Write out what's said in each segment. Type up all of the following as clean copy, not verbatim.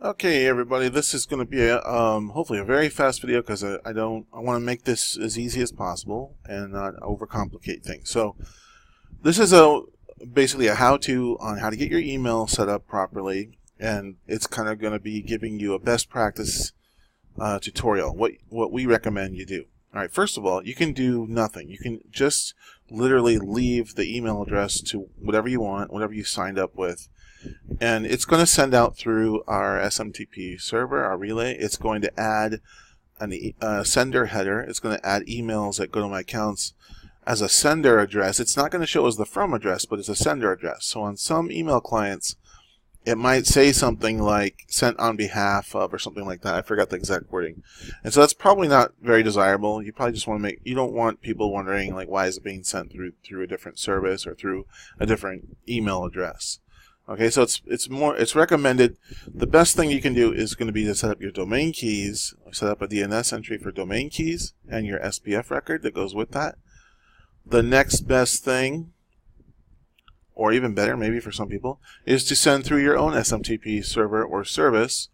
Okay, everybody, this is going to be hopefully a very fast video because I want to make this as easy as possible and not overcomplicate things. So this is basically a how-to on how to get your email set up properly, and it's kind of going to be giving you a best practice tutorial. What we recommend you do. All right, first of all, you can do nothing. You can just literally leave the email address to whatever you want, whatever you signed up with. And it's going to send out through our SMTP server, our relay. It's going to add a sender header. It's going to add emails that GoToMyAccounts as a sender address. It's not going to show as the from address, but it's a sender address. So on some email clients, it might say something like sent on behalf of or something like that. I forgot the exact wording. And so that's probably not very desirable. You probably just want to you don't want people wondering like why is it being sent through a different service or through a different email address. Okay, so it's recommended. The best thing you can do is going to be to set up your domain keys, set up a DNS entry for domain keys and your SPF record that goes with that. The next best thing, or even better maybe for some people, is to send through your own SMTP server or service.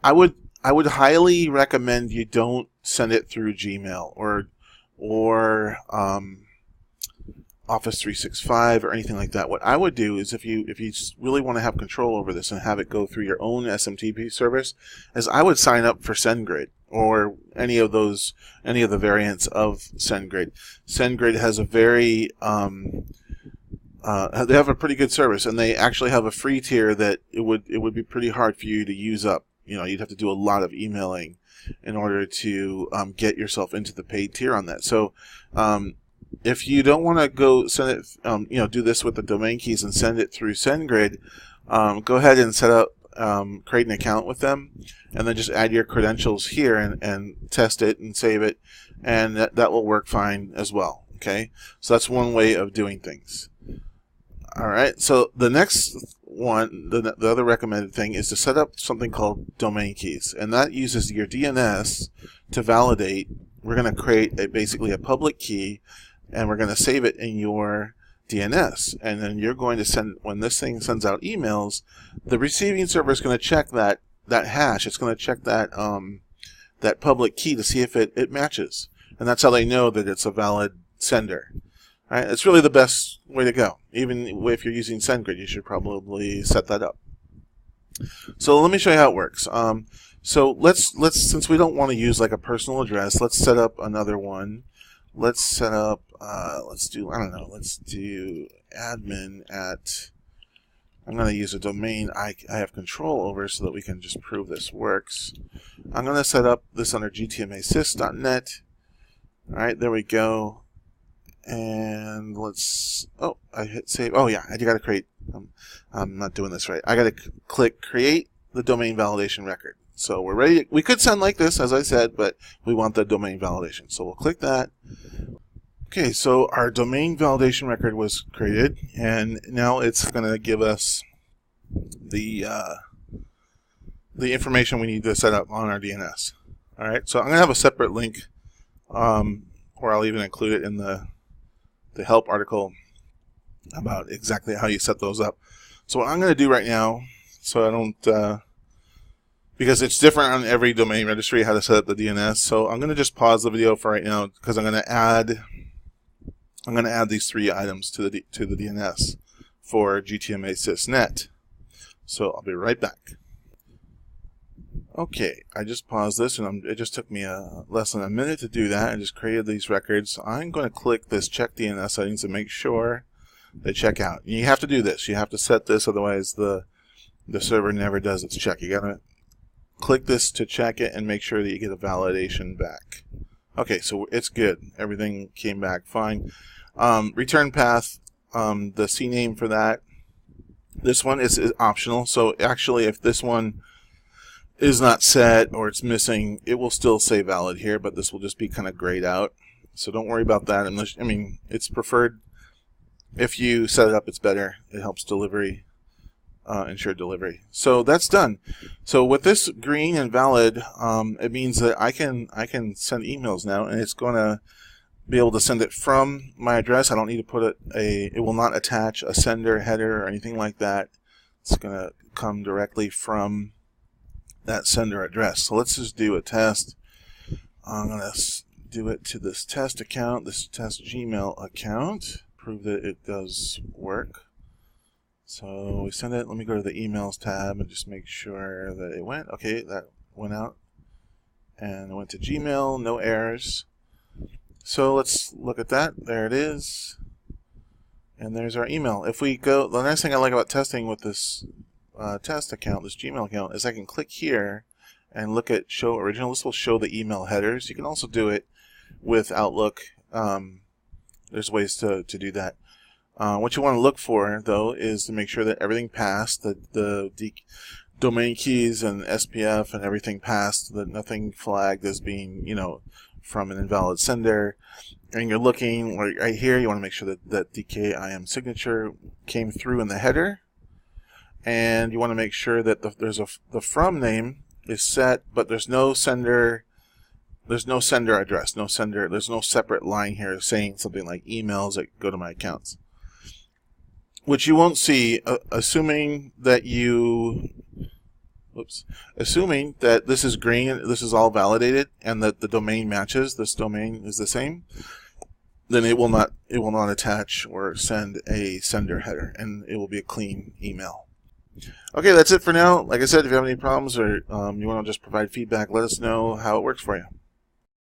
I would highly recommend you don't send it through Gmail or Office 365 or anything like that. What I would do is if you just really want to have control over this and have it go through your own SMTP service, is I would sign up for SendGrid or any of the variants of SendGrid. SendGrid has a very they have a pretty good service, and they actually have a free tier that it would be pretty hard for you to use up. You know, you'd have to do a lot of emailing in order to get yourself into the paid tier on that. So if you don't want to go send it, do this with the domain keys and send it through SendGrid, go ahead and set up, create an account with them, and then just add your credentials here and test it and save it, and that will work fine as well. Okay, so that's one way of doing things. All right, so the next one, the other recommended thing is to set up something called domain keys, and that uses your DNS to validate. We're going to create basically a public key, and we're going to save it in your DNS. And then you're going to send, when this thing sends out emails, the receiving server is going to check that hash. It's going to check that that public key to see if it matches. And that's how they know that it's a valid sender. All right? It's really the best way to go. Even if you're using SendGrid, you should probably set that up. So let me show you how it works. So let's since we don't want to use like a personal address, let's set up another one. Let's set up, let's do admin at, I'm going to use a domain I have control over so that we can just prove this works. I'm going to set up this under GTMAsys.net. Alright, there we go. And let's, I hit save. Oh yeah, I got to create, I'm not doing this right. I got to click create the domain validation record. So we're ready. We could send like this, as I said, but we want the domain validation. So we'll click that. Okay, so our domain validation record was created, and now it's going to give us the information we need to set up on our DNS. All right, so I'm going to have a separate link, or I'll even include it in the help article about exactly how you set those up. So what I'm going to do right now, so I don't because it's different on every domain registry how to set up the DNS. So I'm going to just pause the video for right now because I'm going to add these three items to the DNS for GTMAsys.net. So I'll be right back. Okay, I just paused this, and it just took me less than a minute to do that. I just created these records. I'm going to click this check DNS settings to make sure they check out. You have to do this. You have to set this, otherwise the server never does its check. You got to click this to check it and make sure that you get a validation back. Okay, so it's good. Everything came back fine. Return path, the CNAME for that. This one is optional. So actually, if this one is not set or it's missing, it will still say valid here, but this will just be kind of grayed out. So don't worry about that. Unless, I mean, it's preferred. If you set it up, it's better. It helps delivery. Ensure delivery. So that's done. So with this green and valid, it means that I can send emails now, and it's going to be able to send it from my address. I don't need to put it will not attach a sender header or anything like that. It's going to come directly from that sender address. So let's just do a test. I'm going to do it to this test account, this test Gmail account. Prove that it does work. So we send it. Let me go to the emails tab and just make sure that it went. Okay, that went out. And it went to Gmail, no errors. So let's look at that. There it is. And there's our email. If we go, the nice thing I like about testing with this test account, this Gmail account, is I can click here and look at show original. This will show the email headers. You can also do it with Outlook. There's ways to do that. What you want to look for, though, is to make sure that everything passed, that the domain keys and SPF and everything passed, that nothing flagged as being, from an invalid sender. And you're looking right here, you want to make sure that DKIM signature came through in the header. And you want to make sure that the from name is set, but there's no sender address, there's no separate line here saying something like emails at GoToMyAccounts. Which you won't see, assuming that this is green, this is all validated, and that the domain matches, this domain is the same, then it will not attach or send a sender header, and it will be a clean email. Okay, that's it for now. Like I said, if you have any problems or you want to just provide feedback, let us know how it works for you.